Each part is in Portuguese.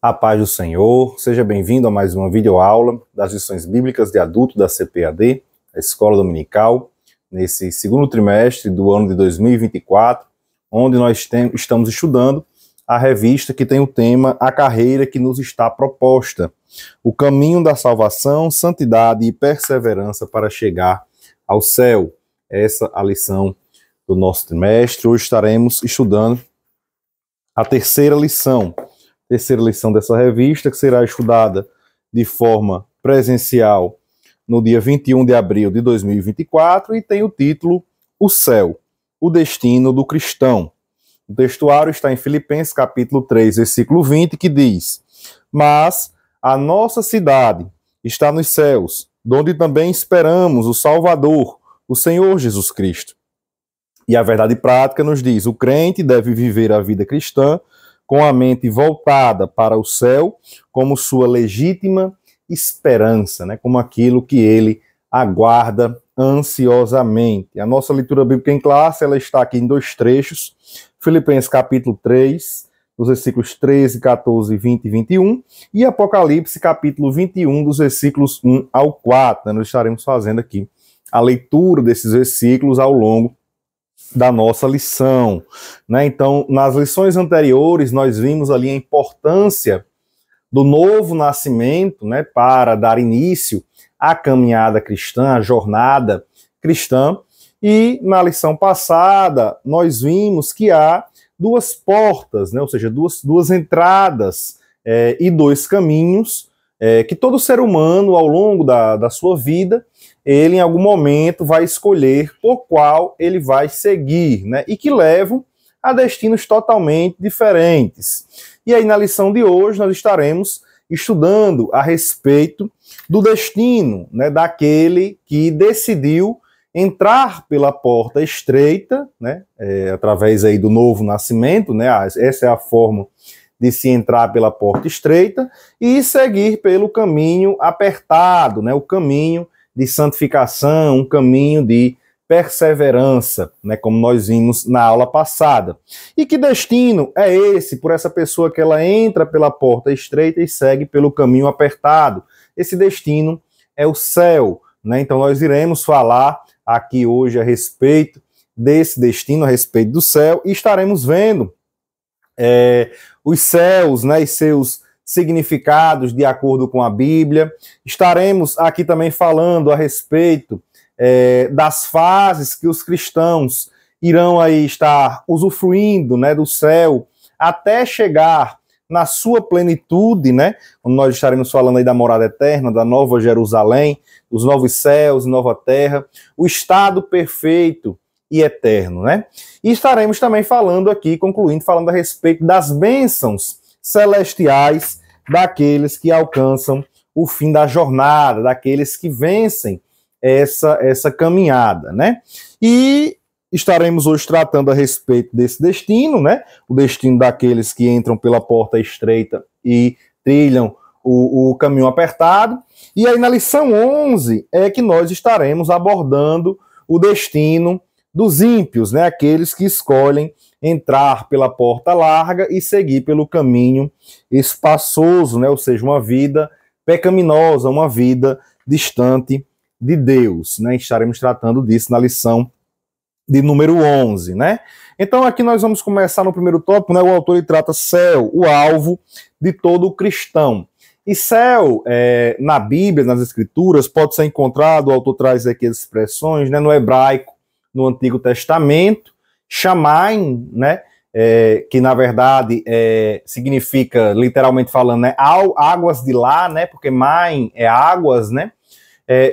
A paz do Senhor, seja bem-vindo a mais uma videoaula das lições bíblicas de adulto da CPAD, a Escola Dominical, nesse segundo trimestre do ano de 2024, onde nós estamos estudando a revista que tem o tema A Carreira que nos está proposta, o caminho da salvação, santidade e perseverança para chegar ao céu. Essa é a lição do nosso trimestre. Hoje estaremos estudando a terceira lição dessa revista, que será estudada de forma presencial no dia 21 de abril de 2024 e tem o título O Céu, o Destino do Cristão. O textuário está em Filipenses capítulo 3, versículo 20, que diz: Mas a nossa cidade está nos céus, donde também esperamos o Salvador, o Senhor Jesus Cristo. E a verdade prática nos diz: o crente deve viver a vida cristã com a mente voltada para o céu, como sua legítima esperança, né? Como aquilo que ele aguarda ansiosamente. A nossa leitura bíblica em classe, ela está aqui em dois trechos, Filipenses capítulo 3, dos versículos 13, 14, 20 e 21, e Apocalipse capítulo 21, dos versículos 1 ao 4. Né? Nós estaremos fazendo aqui a leitura desses versículos ao longo da nossa lição, né? Então, nas lições anteriores, nós vimos ali a importância do novo nascimento, né, para dar início à caminhada cristã, à jornada cristã, e na lição passada, nós vimos que há duas portas, né, ou seja, duas entradas e dois caminhos que todo ser humano, ao longo da sua vida, ele em algum momento vai escolher por qual ele vai seguir, né? E que levam a destinos totalmente diferentes. E aí na lição de hoje nós estaremos estudando a respeito do destino, né, daquele que decidiu entrar pela porta estreita, né, através aí do novo nascimento, né? Essa é a forma de se entrar pela porta estreita e seguir pelo caminho apertado, né? O caminho de santificação, um caminho de perseverança, né, como nós vimos na aula passada. E que destino é esse por essa pessoa que ela entra pela porta estreita e segue pelo caminho apertado? Esse destino é o céu, né? Então nós iremos falar aqui hoje a respeito desse destino, a respeito do céu, e estaremos vendo os céus, né, e seus significados de acordo com a Bíblia. Estaremos aqui também falando a respeito das fases que os cristãos irão aí estar usufruindo, né, do céu até chegar na sua plenitude, né, onde nós estaremos falando aí da morada eterna, da nova Jerusalém, os novos céus, nova terra, o estado perfeito e eterno, né? E estaremos também falando aqui, concluindo, falando a respeito das bênçãos celestiais daqueles que alcançam o fim da jornada, daqueles que vencem essa caminhada, né? E estaremos hoje tratando a respeito desse destino, né? O destino daqueles que entram pela porta estreita e trilham o caminho apertado. E aí na lição 11 é que nós estaremos abordando o destino dos ímpios, né? Aqueles que escolhem entrar pela porta larga e seguir pelo caminho espaçoso, né? Ou seja, uma vida pecaminosa, uma vida distante de Deus, né? Estaremos tratando disso na lição de número 11, né? Então aqui nós vamos começar no primeiro tópico, né? O autor ele trata céu, o alvo de todo cristão. E céu, na Bíblia, nas Escrituras, pode ser encontrado, o autor traz aqui as expressões, né? No hebraico, no Antigo Testamento, Shamaim, né, que na verdade significa, literalmente falando, né, águas de lá, né, porque Maim é águas, né,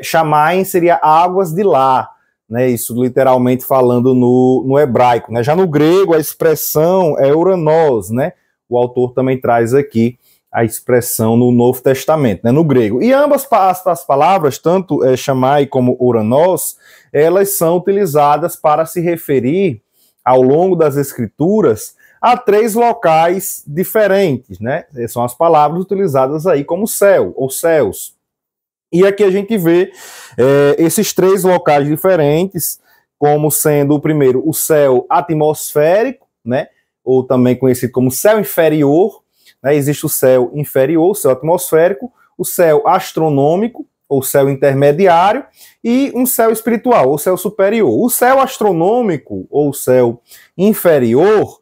Shamaim seria águas de lá, né, isso literalmente falando no hebraico, né. Já no grego a expressão é uranos, né, o autor também traz aqui a expressão no Novo Testamento, né, no grego. E ambas as palavras, tanto Shammai como uranos, elas são utilizadas para se referir, ao longo das Escrituras, a três locais diferentes, né? São as palavras utilizadas aí como céu, ou céus. E aqui a gente vê esses três locais diferentes, como sendo o primeiro, o céu atmosférico, né? Ou também conhecido como céu inferior, né? Existe o céu inferior, o céu atmosférico, o céu astronômico, ou céu intermediário, e um céu espiritual, ou céu superior. O céu astronômico, ou céu inferior,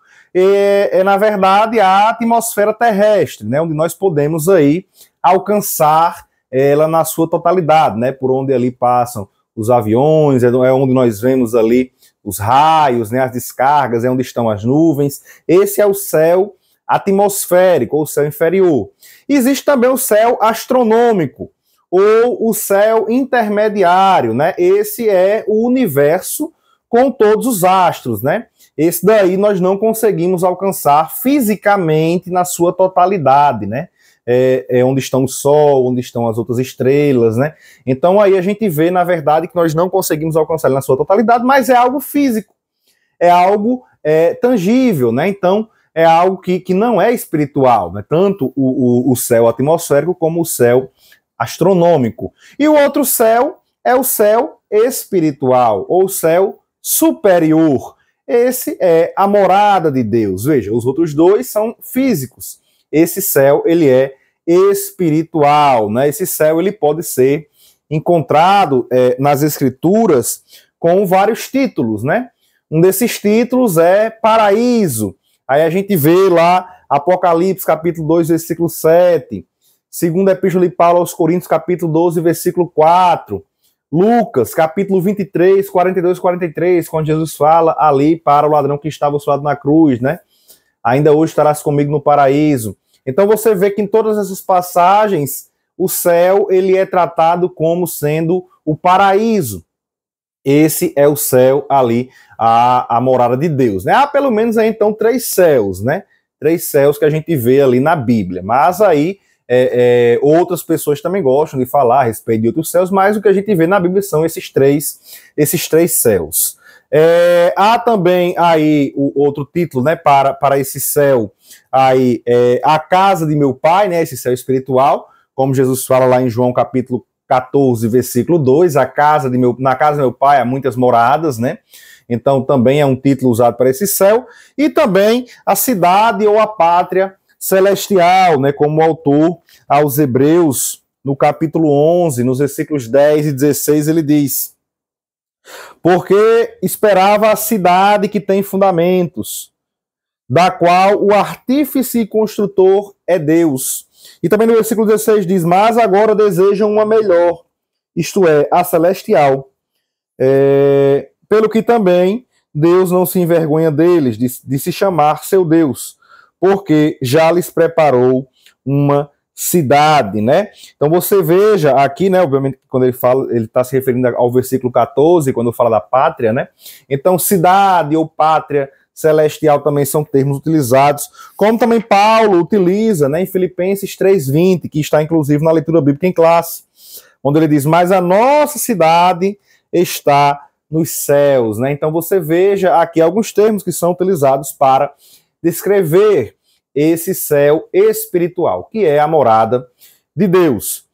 na verdade, a atmosfera terrestre, né, onde nós podemos aí alcançar ela na sua totalidade, né, por onde ali passam os aviões, é onde nós vemos ali os raios, né, as descargas, é onde estão as nuvens. Esse é o céu atmosférico, ou céu inferior. Existe também o céu astronômico, ou o céu intermediário, né? Esse é o universo com todos os astros, né? Esse daí nós não conseguimos alcançar fisicamente na sua totalidade, né? É onde estão o Sol, onde estão as outras estrelas, né? Então aí a gente vê, na verdade, que nós não conseguimos alcançar ele na sua totalidade, mas é algo físico, é algo tangível, né? Então é algo que não é espiritual, né? Tanto o céu atmosférico como o céu astronômico. E o outro céu é o céu espiritual, ou céu superior. Esse é a morada de Deus. Veja, os outros dois são físicos. Esse céu, ele é espiritual, né? Esse céu, ele pode ser encontrado nas Escrituras com vários títulos, né? Um desses títulos é paraíso. Aí a gente vê lá Apocalipse, capítulo 2, versículo 7. Segunda Epístola de Paulo aos Coríntios, capítulo 12, versículo 4. Lucas, capítulo 23, 42 e 43, quando Jesus fala ali para o ladrão que estava ao seu lado na cruz, né? Ainda hoje estarás comigo no paraíso. Então você vê que em todas essas passagens, o céu, ele é tratado como sendo o paraíso. Esse é o céu ali, a morada de Deus, né? Há pelo menos aí, então, 3 céus, né? 3 céus que a gente vê ali na Bíblia. Mas aí, outras pessoas também gostam de falar a respeito de outros céus, mas o que a gente vê na Bíblia são esses três céus. Há também aí o outro título, né, para esse céu aí, a casa de meu pai, né, esse céu espiritual, como Jesus fala lá em João capítulo 14, versículo 2, na casa de meu pai há muitas moradas, né? Então também é um título usado para esse céu, e também a cidade ou a pátria celestial, né, como o autor aos Hebreus, no capítulo 11, nos versículos 10 e 16, ele diz: porque esperava a cidade que tem fundamentos, da qual o artífice e construtor é Deus. E também no versículo 16 diz: mas agora desejam uma melhor, isto é, a celestial. Pelo que também Deus não se envergonha deles, de se chamar seu Deus, porque já lhes preparou uma cidade, né? Então você veja aqui, né, obviamente quando ele fala, ele está se referindo ao versículo 14, quando fala da pátria, né? Então cidade ou pátria celestial também são termos utilizados, como também Paulo utiliza, né, em Filipenses 3:20, que está inclusive na leitura bíblica em classe, onde ele diz: mas a nossa cidade está nos céus, né? Então você veja aqui alguns termos que são utilizados para descrever esse céu espiritual, que é a morada de Deus.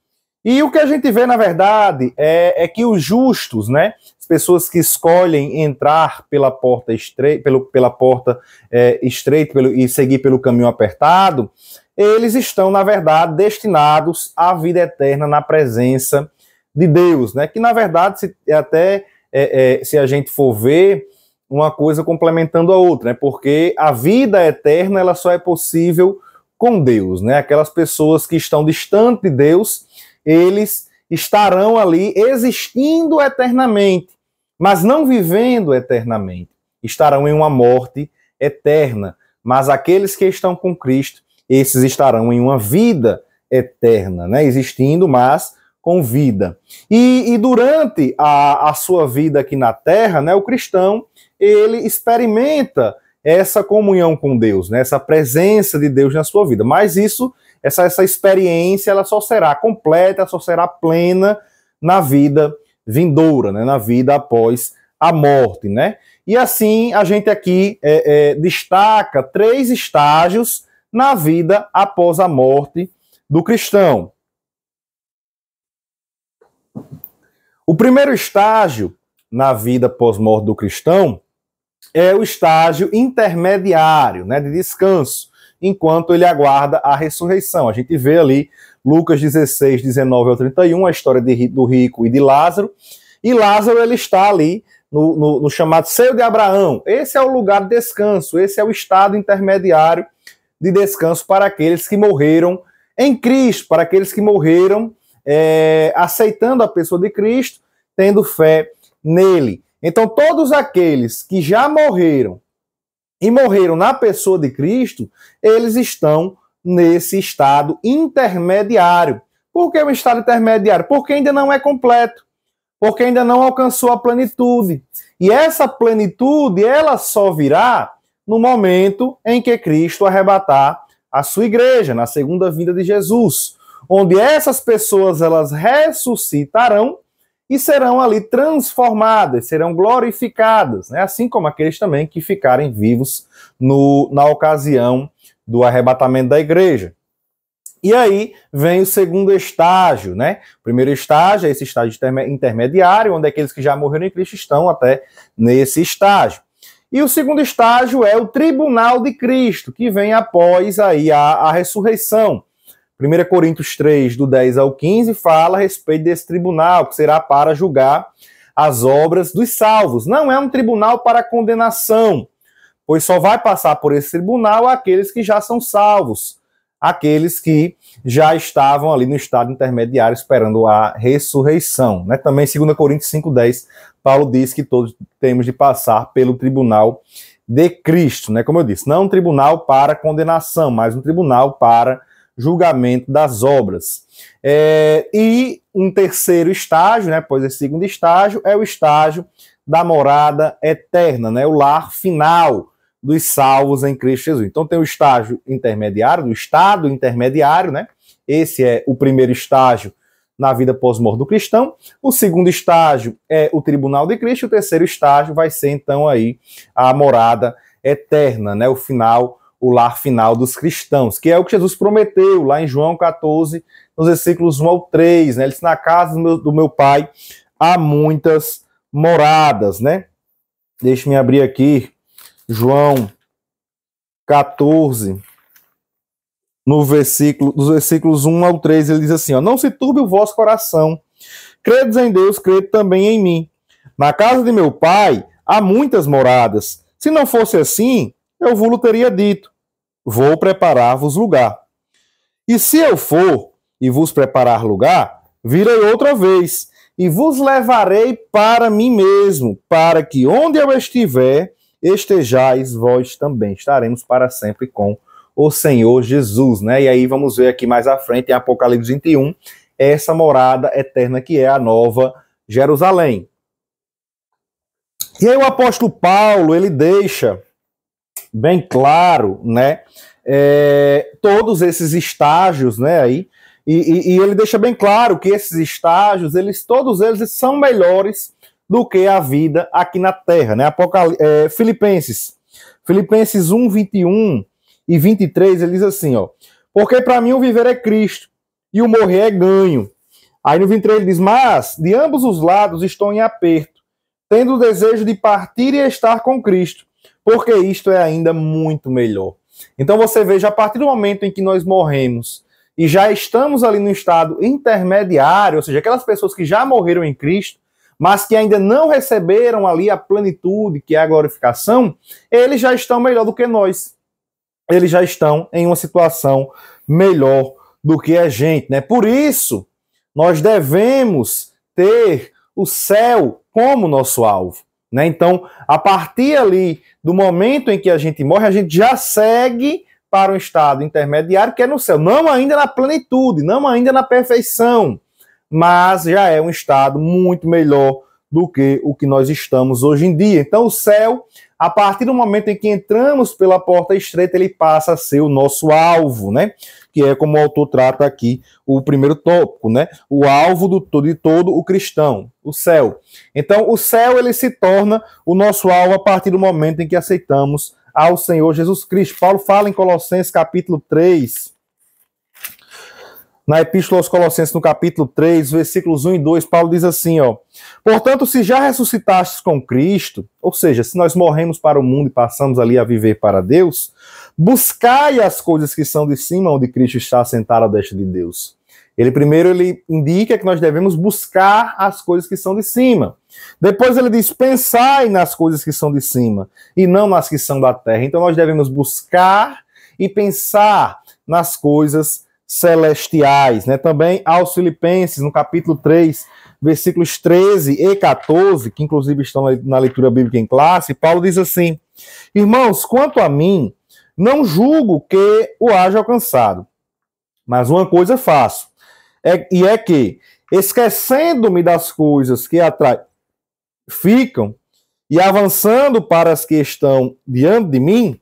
E o que a gente vê, na verdade, é que os justos, né, as pessoas que escolhem entrar pela porta estreita, e seguir pelo caminho apertado, eles estão, na verdade, destinados à vida eterna na presença de Deus, né? Que, na verdade, se a gente for ver, uma coisa complementando a outra, né? Porque a vida eterna, ela só é possível com Deus, né? Aquelas pessoas que estão distantes de Deus, eles estarão ali existindo eternamente, mas não vivendo eternamente. Estarão em uma morte eterna. Mas aqueles que estão com Cristo, esses estarão em uma vida eterna, né? Existindo, mas com vida. E durante a sua vida aqui na Terra, né, o cristão, ele experimenta essa comunhão com Deus, né, essa presença de Deus na sua vida. Mas essa experiência, ela só será completa, só será plena na vida vindoura, né, na vida após a morte, né? E assim a gente aqui destaca 3 estágios na vida após a morte do cristão. O primeiro estágio na vida pós-morte do cristão é o estágio intermediário, né, de descanso. enquanto ele aguarda a ressurreição. A gente vê ali Lucas 16, 19 ao 31, a história do rico e de Lázaro, e Lázaro ele está ali no chamado seio de Abraão. Esse é o lugar de descanso, esse é o estado intermediário de descanso para aqueles que morreram em Cristo, para aqueles que morreram aceitando a pessoa de Cristo, tendo fé nele. Então, todos aqueles que já morreram e morreram na pessoa de Cristo, eles estão nesse estado intermediário. Por que um estado intermediário? Porque ainda não é completo, porque ainda não alcançou a plenitude. E essa plenitude, ela só virá no momento em que Cristo arrebatar a sua igreja, na segunda vinda de Jesus, onde essas pessoas elas ressuscitarão e serão ali transformadas, serão glorificadas, né? Assim como aqueles também que ficarem vivos na ocasião do arrebatamento da igreja. E aí vem o segundo estágio, né? O primeiro estágio é esse estágio intermediário, onde aqueles que já morreram em Cristo estão até nesse estágio. E o segundo estágio é o tribunal de Cristo, que vem após aí a ressurreição. 1 Coríntios 3, do 10 ao 15, fala a respeito desse tribunal, que será para julgar as obras dos salvos. Não é um tribunal para condenação, pois só vai passar por esse tribunal aqueles que já são salvos, aqueles que já estavam ali no estado intermediário esperando a ressurreição. Né? Também, 2 Coríntios 5,10, Paulo diz que todos temos de passar pelo tribunal de Cristo. Né? Como eu disse, não um tribunal para condenação, mas um tribunal para julgamento das obras. E um terceiro estágio, né, após esse segundo estágio, é o estágio da morada eterna, né, o lar final dos salvos em Cristo Jesus. Então tem o estágio intermediário, do estado intermediário, né, esse é o primeiro estágio na vida pós-morte do cristão, o segundo estágio é o tribunal de Cristo, o terceiro estágio vai ser então aí a morada eterna, né, o lar final dos cristãos, que é o que Jesus prometeu lá em João 14, nos versículos 1 ao 3, né? Ele disse, na casa do meu pai há muitas moradas, né? Deixe-me abrir aqui, João 14, dos versículos 1 ao 3, ele diz assim, ó, não se turbe o vosso coração, credes em Deus, crede também em mim. Na casa de meu pai há muitas moradas. Se não fosse assim, eu vos teria dito, vou preparar-vos lugar. E se eu for e vos preparar lugar, virei outra vez e vos levarei para mim mesmo, para que onde eu estiver, estejais vós também. Estaremos para sempre com o Senhor Jesus, né? E aí vamos ver aqui mais à frente, em Apocalipse 21, essa morada eterna que é a nova Jerusalém. E aí o apóstolo Paulo, ele deixa bem claro, né, todos esses estágios, né, aí, e ele deixa bem claro que esses estágios, todos eles são melhores do que a vida aqui na Terra, né, Filipenses 1, 21 e 23, ele diz assim, ó, porque para mim o viver é Cristo, e o morrer é ganho. Aí no 23 ele diz, mas de ambos os lados estou em aperto, tendo o desejo de partir e estar com Cristo, porque isto é ainda muito melhor. Então você veja, a partir do momento em que nós morremos e já estamos ali no estado intermediário, ou seja, aquelas pessoas que já morreram em Cristo, mas que ainda não receberam ali a plenitude, que é a glorificação, eles já estão melhor do que nós. Eles já estão em uma situação melhor do que a gente, né? Por isso, nós devemos ter o céu como nosso alvo. Né? Então, a partir ali do momento em que a gente morre, a gente já segue para um estado intermediário, que é no céu. Não ainda na plenitude, não ainda na perfeição, mas já é um estado muito melhor do que o que nós estamos hoje em dia. Então, o céu, a partir do momento em que entramos pela porta estreita, ele passa a ser o nosso alvo, né? Que é como o autor trata aqui o primeiro tópico, né? O alvo de todo o cristão, o céu. Então, o céu, ele se torna o nosso alvo a partir do momento em que aceitamos ao Senhor Jesus Cristo. Paulo fala em Colossenses capítulo 3, Na Epístola aos Colossenses, no capítulo 3, versículos 1 e 2, Paulo diz assim, ó: portanto, se já ressuscitastes com Cristo, ou seja, se nós morremos para o mundo e passamos ali a viver para Deus, buscai as coisas que são de cima, onde Cristo está sentado à destra de Deus. Ele indica que nós devemos buscar as coisas que são de cima. Depois ele diz, pensai nas coisas que são de cima, e não nas que são da terra. Então nós devemos buscar e pensar nas coisas celestiais, né? Também aos Filipenses, no capítulo 3, versículos 13 e 14, que inclusive estão na leitura bíblica em classe, Paulo diz assim: irmãos, quanto a mim, não julgo que o haja alcançado, mas uma coisa faço, e é que, esquecendo-me das coisas que atrás ficam, e avançando para as que estão diante de mim,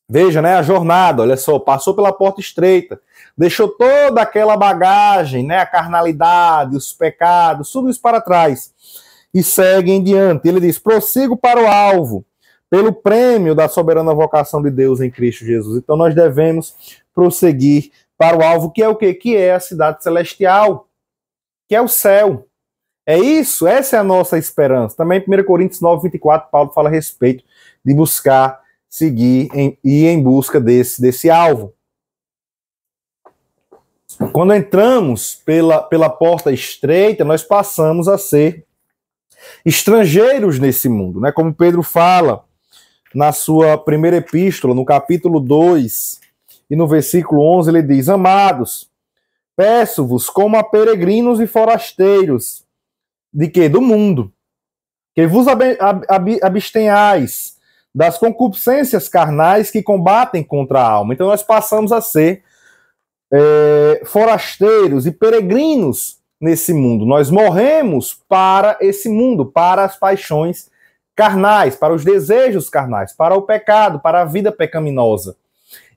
veja, né, a jornada, olha só, passou pela porta estreita, deixou toda aquela bagagem, né, a carnalidade, os pecados, tudo isso para trás, e segue em diante. Ele diz, prossigo para o alvo, pelo prêmio da soberana vocação de Deus em Cristo Jesus. Então nós devemos prosseguir para o alvo, que é o quê? Que é a cidade celestial, que é o céu. É isso, essa é a nossa esperança. Também em 1 Coríntios 9, 24, Paulo fala a respeito de buscar, seguir e ir em busca desse alvo. Quando entramos pela porta estreita, nós passamos a ser estrangeiros nesse mundo, né? Como Pedro fala na sua primeira epístola, no capítulo 2, e no versículo 11, ele diz, amados, peço-vos como a peregrinos e forasteiros, de quê? Do mundo, que vos abstenhais das concupiscências carnais que combatem contra a alma. Então nós passamos a ser forasteiros e peregrinos nesse mundo. Nós morremos para esse mundo, para as paixões carnais, para os desejos carnais, para o pecado, para a vida pecaminosa.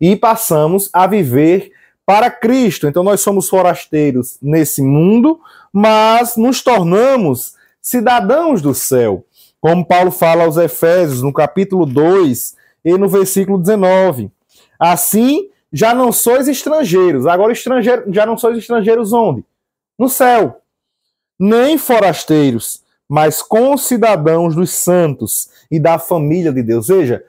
E passamos a viver para Cristo. Então nós somos forasteiros nesse mundo, mas nos tornamos cidadãos do céu. Como Paulo fala aos Efésios, no capítulo 2 e no versículo 19. Assim, já não sois estrangeiros. Agora, já não sois estrangeiros onde? No céu. Nem forasteiros, mas concidadãos dos santos e da família de Deus. Veja,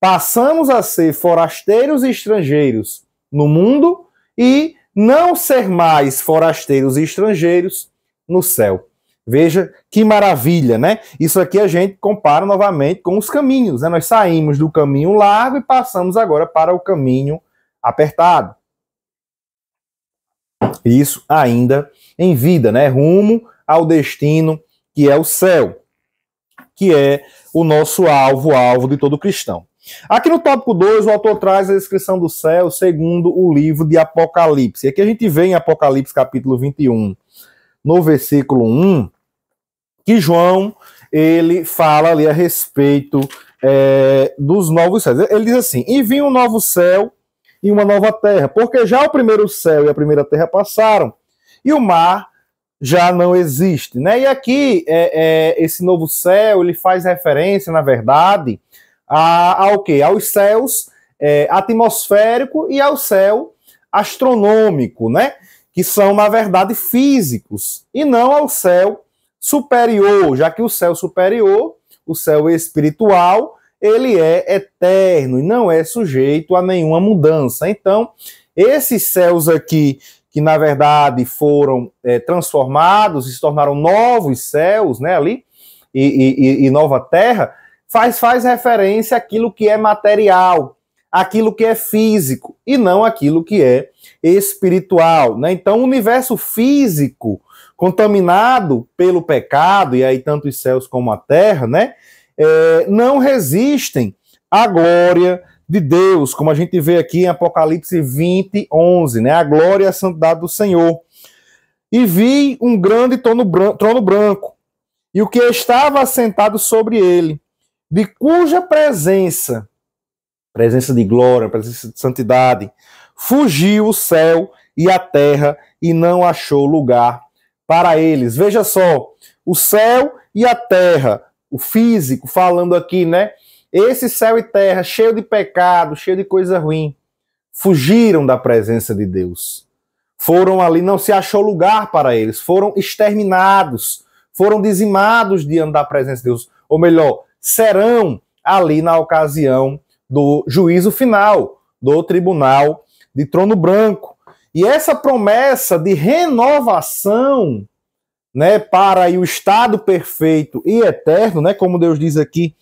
passamos a ser forasteiros e estrangeiros no mundo e não ser mais forasteiros e estrangeiros no céu. Veja que maravilha, né? Isso aqui a gente compara novamente com os caminhos, né? Nós saímos do caminho largo e passamos agora para o caminho apertado. Isso ainda em vida, né? Rumo ao destino que é o céu, que é o nosso alvo de todo cristão. Aqui no tópico 2, o autor traz a descrição do céu segundo o livro de Apocalipse. Aqui a gente vê em Apocalipse capítulo 21, no versículo 1, que João, ele fala ali a respeito dos novos céus. Ele diz assim, e vi um novo céu e uma nova terra, porque já o primeiro céu e a primeira terra passaram, e o mar já não existe, né? E aqui, esse novo céu, ele faz referência, na verdade, ao quê? Aos céus atmosférico e ao céu astronômico, né? Que são, na verdade, físicos, e não ao céu superior, já que o céu superior, o céu espiritual, ele é eterno e não é sujeito a nenhuma mudança. Então, esses céus aqui, que na verdade foram transformados e se tornaram novos céus, né, ali, e nova terra, faz referência àquilo que é material, àquilo que é físico, e não àquilo que é espiritual, né? Então, o universo físico contaminado pelo pecado, e aí tanto os céus como a terra, né, não resistem à glória de Deus, como a gente vê aqui em Apocalipse 20, 11, né, a glória e a santidade do Senhor. E vi um grande trono branco, e o que estava assentado sobre ele, de cuja presença de glória, presença de santidade, fugiu o céu e a terra, e não achou lugar para eles. Veja só, o céu e a terra, o físico, falando aqui, né? Esse céu e terra, cheio de pecado, cheio de coisa ruim, fugiram da presença de Deus. foram ali, não se achou lugar para eles, foram exterminados, foram dizimados diante da presença de Deus, ou melhor, serão ali na ocasião do juízo final, do tribunal de trono branco. E essa promessa de renovação, né, para aí o estado perfeito e eterno, né, como Deus diz aqui,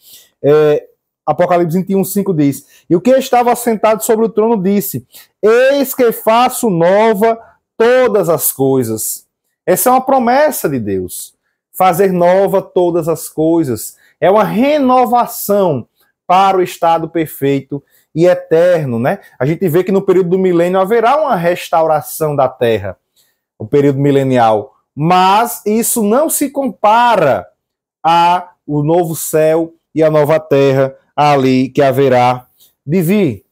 Apocalipse 21:5 diz: e o que estava assentado sobre o trono disse: eis que faço nova todas as coisas. Essa é uma promessa de Deus. Fazer nova todas as coisas. É uma renovação para o estado perfeito e eterno, né? A gente vê que no período do milênio haverá uma restauração da terra, o período milenial, mas isso não se compara ao novo céu e a nova terra ali que haverá de vir.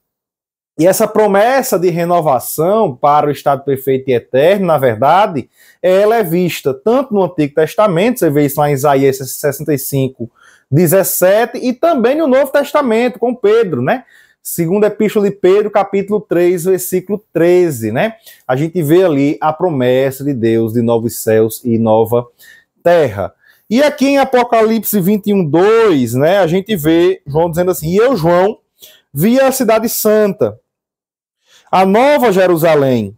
E essa promessa de renovação para o estado perfeito e eterno, na verdade, ela é vista tanto no Antigo Testamento, você vê isso lá em Isaías 65:17, e também no Novo Testamento, com Pedro, né? Segunda Epístola de Pedro, capítulo 3, versículo 13, né? A gente vê ali a promessa de Deus de novos céus e nova terra. E aqui em Apocalipse 21:2, né, a gente vê João dizendo assim: e eu, João, vi a cidade santa, a nova Jerusalém,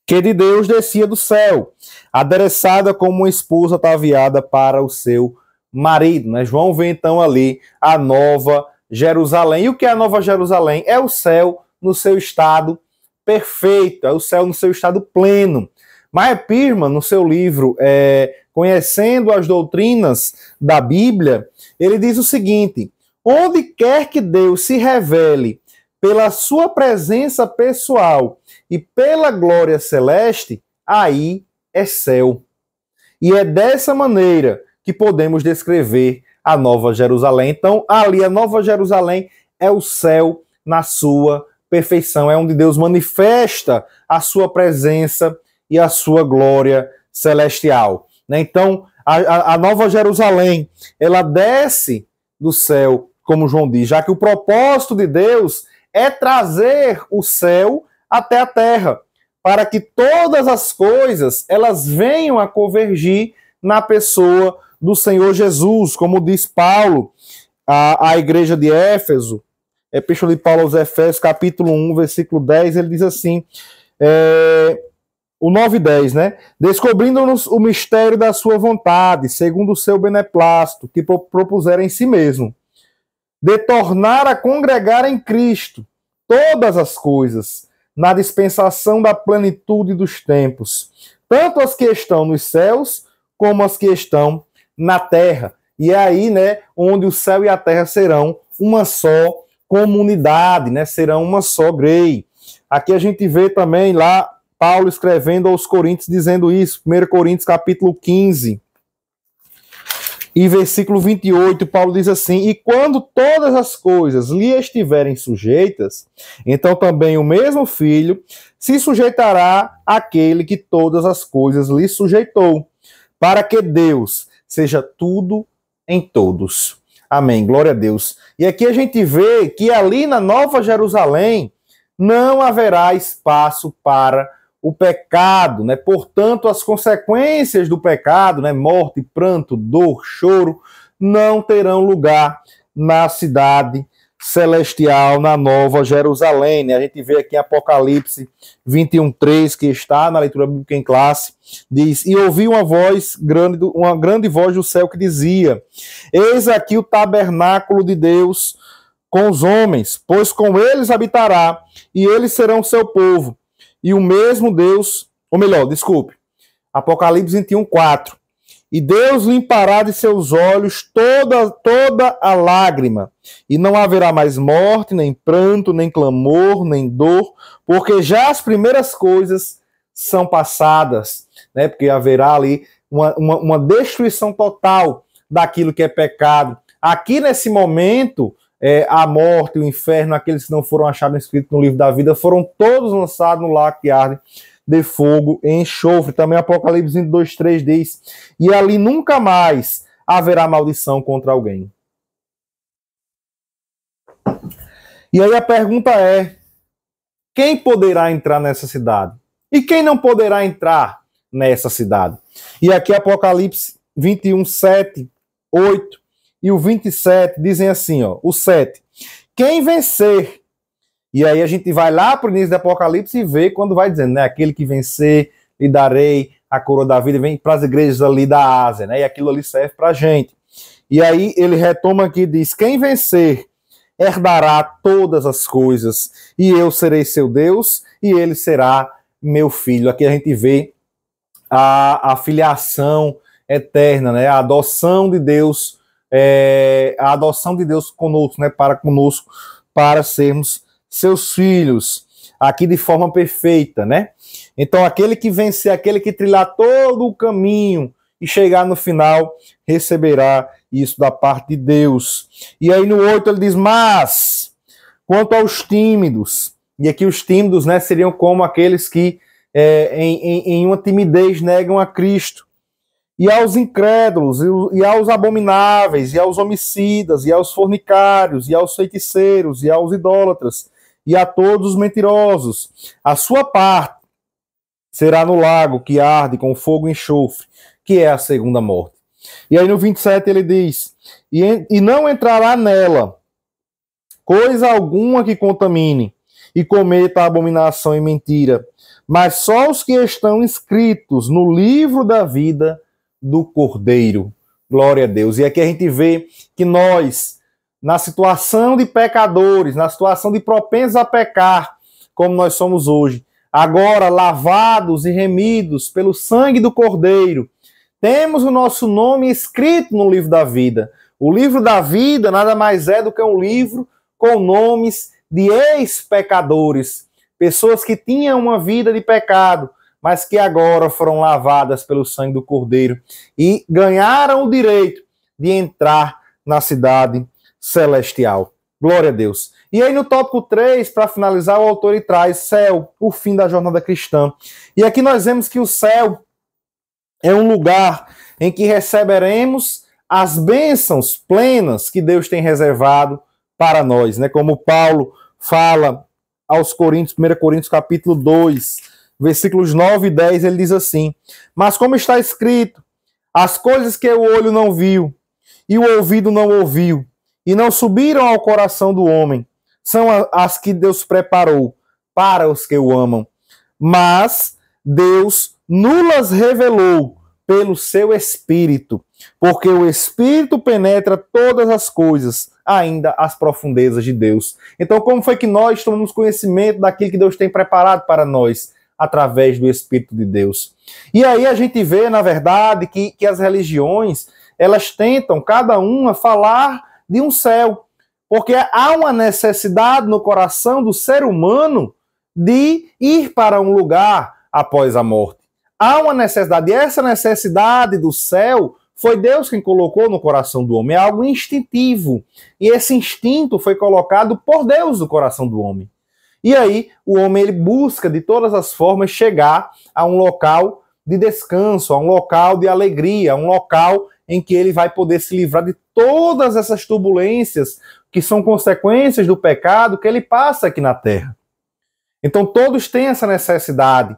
que de Deus descia do céu, adereçada como uma esposa ataviada para o seu marido. Né? João vê então ali a nova Jerusalém. E o que é a nova Jerusalém? É o céu no seu estado perfeito, é o céu no seu estado pleno. Meyer Pearman, no seu livro Conhecendo as Doutrinas da Bíblia, ele diz o seguinte: onde quer que Deus se revele pela sua presença pessoal e pela glória celeste, aí é céu. E é dessa maneira que podemos descrever a Nova Jerusalém. Então, ali a Nova Jerusalém é o céu na sua perfeição, é onde Deus manifesta a sua presença e a sua glória celestial. Então, a Nova Jerusalém, ela desce do céu, como João diz, já que o propósito de Deus é trazer o céu até a terra, para que todas as coisas elas venham a convergir na pessoa do Senhor Jesus, como diz Paulo à igreja de Éfeso, Epístola de Paulo aos Efésios, capítulo 1, versículo 10, ele diz assim, o 9:10, né? Descobrindo-nos o mistério da sua vontade, segundo o seu beneplácito, que propusera em si mesmo, de tornar a congregar em Cristo todas as coisas, na dispensação da plenitude dos tempos, tanto as que estão nos céus, como as que estão na terra. E é aí, né, onde o céu e a terra serão uma só comunidade, né? Serão uma só grei. Aqui a gente vê também lá Paulo escrevendo aos Coríntios dizendo isso, 1 Coríntios capítulo 15, e versículo 28, Paulo diz assim: e quando todas as coisas lhe estiverem sujeitas, então também o mesmo filho se sujeitará àquele que todas as coisas lhe sujeitou, para que Deus seja tudo em todos. Amém, glória a Deus. E aqui a gente vê que ali na Nova Jerusalém não haverá espaço para o pecado, né? Portanto, as consequências do pecado, né? Morte, pranto, dor, choro, não terão lugar na cidade celestial, na Nova Jerusalém, né? A gente vê aqui em Apocalipse 21:3, que está na leitura bíblica em classe, diz: e ouvi uma grande voz do céu que dizia: eis aqui o tabernáculo de Deus com os homens, pois com eles habitará, e eles serão seu povo. E o mesmo Deus, ou melhor, desculpe, Apocalipse 21:4. E Deus limpará de seus olhos toda a lágrima, e não haverá mais morte, nem pranto, nem clamor, nem dor, porque já as primeiras coisas são passadas, né? Porque haverá ali uma destruição total daquilo que é pecado. Aqui nesse momento, a morte, o inferno, aqueles que não foram achados escritos no livro da vida, foram todos lançados no lago que arde de fogo e enxofre. Também Apocalipse 22:3 diz: e ali nunca mais haverá maldição contra alguém. E aí a pergunta é: quem poderá entrar nessa cidade? E quem não poderá entrar nessa cidade? E aqui Apocalipse 21, 7, 8 e o 27 dizem assim, ó, o 7. Quem vencer, e aí a gente vai lá para o início do Apocalipse e vê quando vai dizendo, né, aquele que vencer, lhe darei a coroa da vida, vem para as igrejas ali da Ásia, né, e aquilo ali serve para a gente. E aí ele retoma aqui e diz, quem vencer herdará todas as coisas, e eu serei seu Deus, e ele será meu filho. Aqui a gente vê a filiação eterna, né, a adoção de Deus, conosco, né, para conosco, para sermos seus filhos, aqui de forma perfeita, né? Então aquele que vencer, aquele que trilhar todo o caminho e chegar no final, receberá isso da parte de Deus. E aí no 8 ele diz, mas, quanto aos tímidos, e aqui os tímidos, né, seriam como aqueles que em uma timidez negam a Cristo, e aos incrédulos, e aos abomináveis, e aos homicidas, e aos fornicários, e aos feiticeiros, e aos idólatras, e a todos os mentirosos, a sua parte será no lago que arde com fogo e enxofre, que é a segunda morte. E aí no 27 ele diz, e não entrará nela coisa alguma que contamine, e cometa abominação e mentira, mas só os que estão inscritos no livro da vida do Cordeiro. Glória a Deus. E aqui a gente vê que nós, na situação de pecadores, na situação de propensos a pecar, como nós somos hoje, agora lavados e remidos pelo sangue do Cordeiro, temos o nosso nome escrito no livro da vida. O livro da vida nada mais é do que um livro com nomes de ex-pecadores, pessoas que tinham uma vida de pecado, mas que agora foram lavadas pelo sangue do Cordeiro e ganharam o direito de entrar na cidade celestial. Glória a Deus. E aí no tópico 3, para finalizar, o autor ele traz céu, o fim da jornada cristã. E aqui nós vemos que o céu é um lugar em que receberemos as bênçãos plenas que Deus tem reservado para nós, né? Como Paulo fala aos Coríntios, 1 Coríntios capítulo 2, versículos 9 e 10, ele diz assim, mas como está escrito, as coisas que o olho não viu, e o ouvido não ouviu, e não subiram ao coração do homem, são as que Deus preparou para os que o amam. Mas Deus nulas revelou pelo seu Espírito, porque o Espírito penetra todas as coisas, ainda as profundezas de Deus. Então, como foi que nós tomamos conhecimento daquilo que Deus tem preparado para nós? Através do Espírito de Deus. E aí a gente vê, na verdade, que as religiões, elas tentam, cada uma, falar de um céu, porque há uma necessidade no coração do ser humano de ir para um lugar após a morte. Há uma necessidade, e essa necessidade do céu foi Deus quem colocou no coração do homem, é algo instintivo, e esse instinto foi colocado por Deus no coração do homem. E aí o homem ele busca de todas as formas chegar a um local de descanso, a um local de alegria, a um local em que ele vai poder se livrar de todas essas turbulências que são consequências do pecado que ele passa aqui na terra. Então todos têm essa necessidade.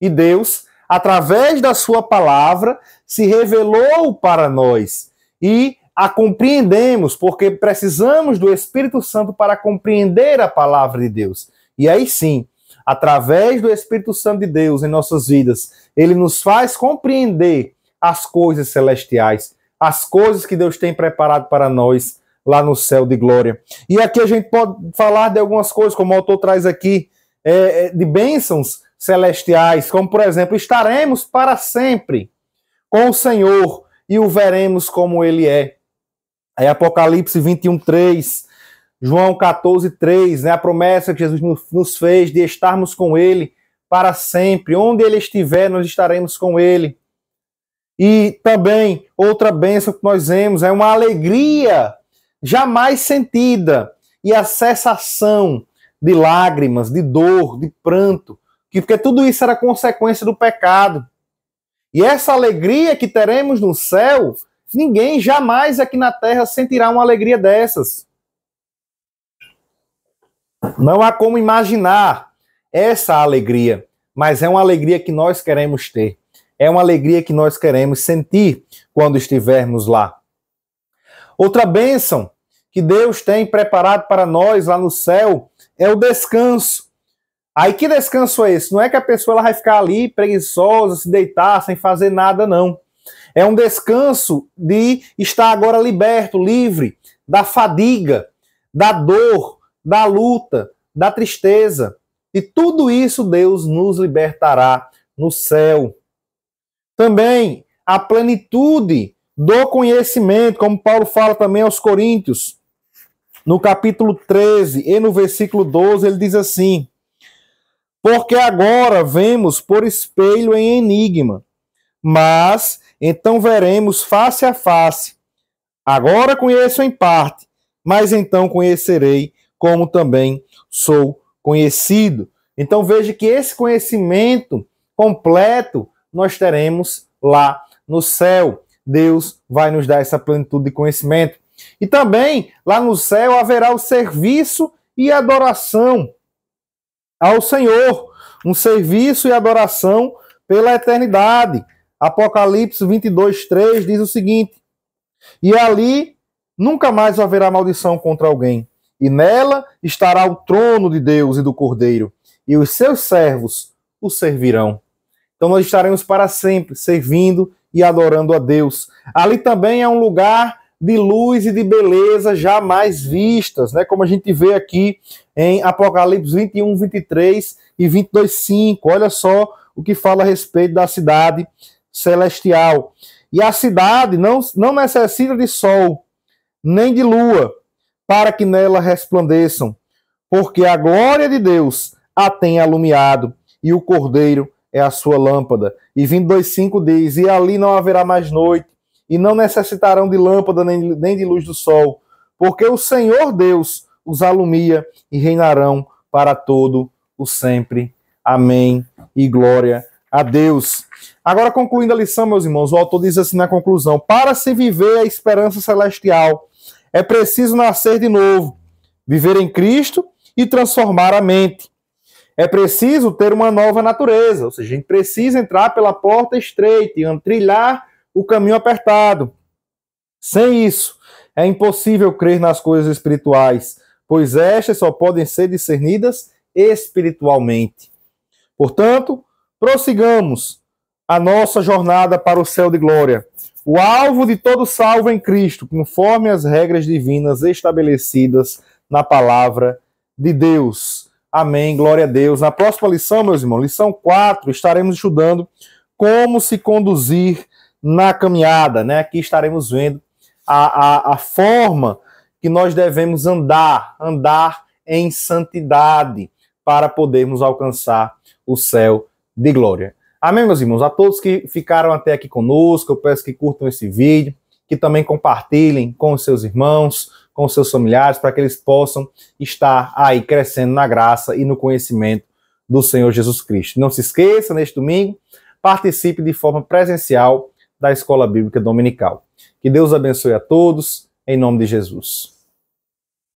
E Deus, através da sua palavra, se revelou para nós. E a compreendemos, porque precisamos do Espírito Santo para compreender a palavra de Deus. E aí sim, através do Espírito Santo de Deus em nossas vidas, ele nos faz compreender as coisas celestiais, as coisas que Deus tem preparado para nós lá no céu de glória. E aqui a gente pode falar de algumas coisas, como o autor traz aqui, de bênçãos celestiais, como por exemplo, estaremos para sempre com o Senhor e o veremos como ele é. Aí Apocalipse 21, 3, João 14, 3, né, a promessa que Jesus nos fez de estarmos com ele para sempre. Onde ele estiver, nós estaremos com ele. E também, outra bênção que nós vemos é uma alegria jamais sentida e a cessação de lágrimas, de dor, de pranto, porque tudo isso era consequência do pecado. E essa alegria que teremos no céu, ninguém jamais aqui na terra sentirá uma alegria dessas. Não há como imaginar essa alegria, mas é uma alegria que nós queremos ter. É uma alegria que nós queremos sentir quando estivermos lá. Outra bênção que Deus tem preparado para nós lá no céu é o descanso. Aí que descanso é esse? Não é que a pessoa ela vai ficar ali preguiçosa, se deitar, sem fazer nada, não. É um descanso de estar agora liberto, livre da fadiga, da dor, da luta, da tristeza. E tudo isso Deus nos libertará no céu. Também a plenitude do conhecimento, como Paulo fala também aos Coríntios, no capítulo 13 e no versículo 12, ele diz assim: porque agora vemos por espelho em enigma, mas então veremos face a face. Agora conheço em parte, mas então conhecerei como também sou conhecido. Então veja que esse conhecimento completo nós teremos lá no céu. Deus vai nos dar essa plenitude de conhecimento. E também lá no céu haverá o serviço e adoração ao Senhor, um serviço e adoração pela eternidade. Apocalipse 22:3 diz o seguinte: e ali nunca mais haverá maldição contra alguém, e nela estará o trono de Deus e do Cordeiro, e os seus servos o servirão. Então nós estaremos para sempre servindo e adorando a Deus. Ali também é um lugar de luz e de beleza jamais vistas, né? Como a gente vê aqui em Apocalipse 21:23 e 22:5. Olha só o que fala a respeito da cidade celestial. E a cidade não necessita de sol, nem de lua, para que nela resplandeçam, porque a glória de Deus a tem alumiado, e o Cordeiro é a sua lâmpada. E 22:5 diz: e ali não haverá mais noite, e não necessitarão de lâmpada nem de luz do sol, porque o Senhor Deus os alumia e reinarão para todo o sempre. Amém e glória a Deus. Agora, concluindo a lição, meus irmãos, o autor diz assim na conclusão: para se viver a esperança celestial, é preciso nascer de novo, viver em Cristo e transformar a mente. É preciso ter uma nova natureza, ou seja, a gente precisa entrar pela porta estreita e trilhar o caminho apertado. Sem isso, é impossível crer nas coisas espirituais, pois estas só podem ser discernidas espiritualmente. Portanto, prossigamos a nossa jornada para o céu de glória, o alvo de todo salvo em Cristo, conforme as regras divinas estabelecidas na palavra de Deus. Amém, glória a Deus. Na próxima lição, meus irmãos, lição 4, estaremos estudando como se conduzir na caminhada, né? Aqui estaremos vendo a forma que nós devemos andar em santidade para podermos alcançar o céu de glória. Amém, meus irmãos? A todos que ficaram até aqui conosco, eu peço que curtam esse vídeo, que também compartilhem com os seus irmãos, com os seus familiares, para que eles possam estar aí crescendo na graça e no conhecimento do Senhor Jesus Cristo. Não se esqueça, neste domingo, participe de forma presencial da Escola Bíblica Dominical. Que Deus abençoe a todos, em nome de Jesus.